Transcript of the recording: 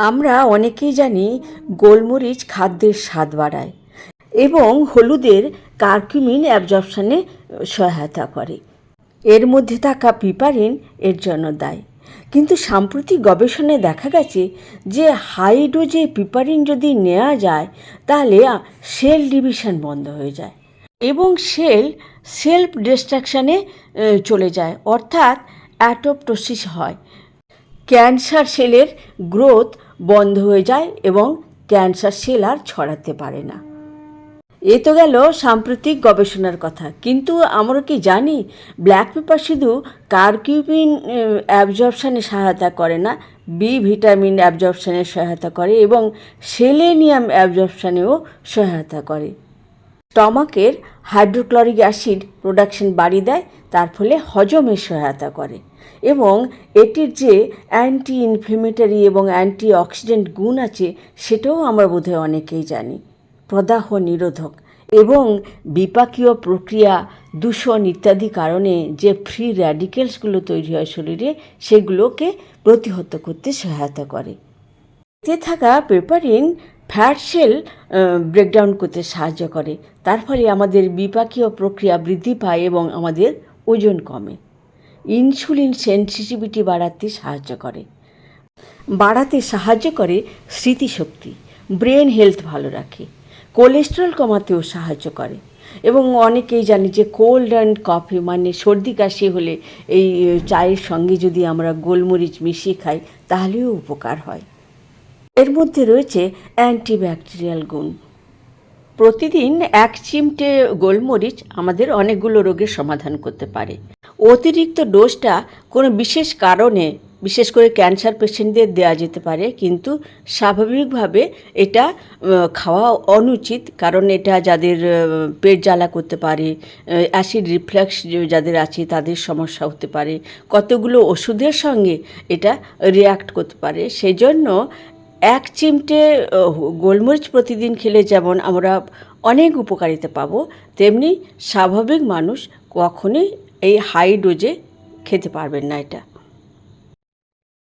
আমরা অনেকেই জানি গোলমরিচ খাদ্যের স্বাদ বাড়ায় এবং হলুদের কার্কুমিন অ্যাবজর্পশনে সহায়তা করে। এর মধ্যে থাকা পিপারিন এর জন্য দায়ী। কিন্তু সাম্প্রতিক গবেষণায় দেখা গেছে যে হাই ডোজে পিপারিন যদি নেওয়া যায় তাহলে সেল ডিভিশন বন্ধ হয়ে যায় এবং সেলফ ডিস্ট্রাকশানে চলে যায়, অর্থাৎ অ্যাপোপ্টোসিস হয়। ক্যান্সার সেলের গ্রোথ বন্ধ হয়ে যায় এবং ক্যান্সার সেল আর ছড়াতে পারে না। এ তো গেল সাম্প্রতিক গবেষণার কথা, কিন্তু আমরা কি জানি ব্ল্যাক পেপার শুধু কার্কিউমিন অ্যাবজর্পশানে সহায়তা করে না, বি ভিটামিন অ্যাবজর্পশানে সহায়তা করে এবং সেলেনিয়াম অ্যাবজর্পশানেও সহায়তা করে। স্টমাকের হাইড্রোক্লোরিক অ্যাসিড প্রোডাকশন বাড়িয়ে দেয়, তার ফলে হজমের সহায়তা করে এবং এটির যে অ্যান্টি ইনফ্লেমেটরি এবং অ্যান্টি অক্সিডেন্ট গুণ আছে সেটাও আমরা বোধহয় অনেকেই জানি। প্রদাহ নিরোধক এবং বিপাকীয় প্রক্রিয়া, দূষণ ইত্যাদি কারণে যে ফ্রি র্যাডিক্যালসগুলো তৈরি হয় শরীরে, সেগুলোকে প্রতিহত করতে সহায়তা করে। এতে থাকা পেপারিন ফ্যাট সেল ব্রেকডাউন করতে সাহায্য করে, তার ফলে আমাদের বিপাকীয় প্রক্রিয়া বৃদ্ধি পায় এবং আমাদের ওজন কমে। ইনসুলিন সেনসিটিভিটি বাড়াতে সাহায্য করে স্মৃতিশক্তি, ব্রেন হেলথ ভালো রাখে, কোলেস্টেরল কমাতেও সাহায্য করে এবং অনেকেই জানি যে কোল্ড অ্যান্ড কফি মানে সর্দি কাশি হলে এই চায়ের সঙ্গে যদি আমরা গোলমরিচ মিশিয়ে খাই তাহলেও উপকার হয়। এর মধ্যে রয়েছে অ্যান্টিব্যাকটেরিয়াল গুণ। প্রতিদিন 1 চিমটে গোলমরিচ আমাদের অনেকগুলো রোগের সমাধান করতে পারে। অতিরিক্ত ডোজটা কোনো বিশেষ কারণে, বিশেষ করে ক্যান্সার পেশেন্টদের দেওয়া যেতে পারে, কিন্তু স্বাভাবিকভাবে এটা খাওয়া অনুচিত, কারণ এটা যাদের পেট জ্বালা করতে পারে, অ্যাসিড রিফ্লাক্স যাদের আছে তাদের সমস্যা হতে পারে, কতগুলো ওষুধের সঙ্গে এটা রিঅ্যাক্ট করতে পারে। সেই জন্য 1 চিমটে গোলমরিচ প্রতিদিন খেলে যেমন আমরা অনেক উপকারিতা পাবো, তেমনি স্বাভাবিক মানুষ কখনোই এই হাই ডোজে খেতে পারবেন না এটা।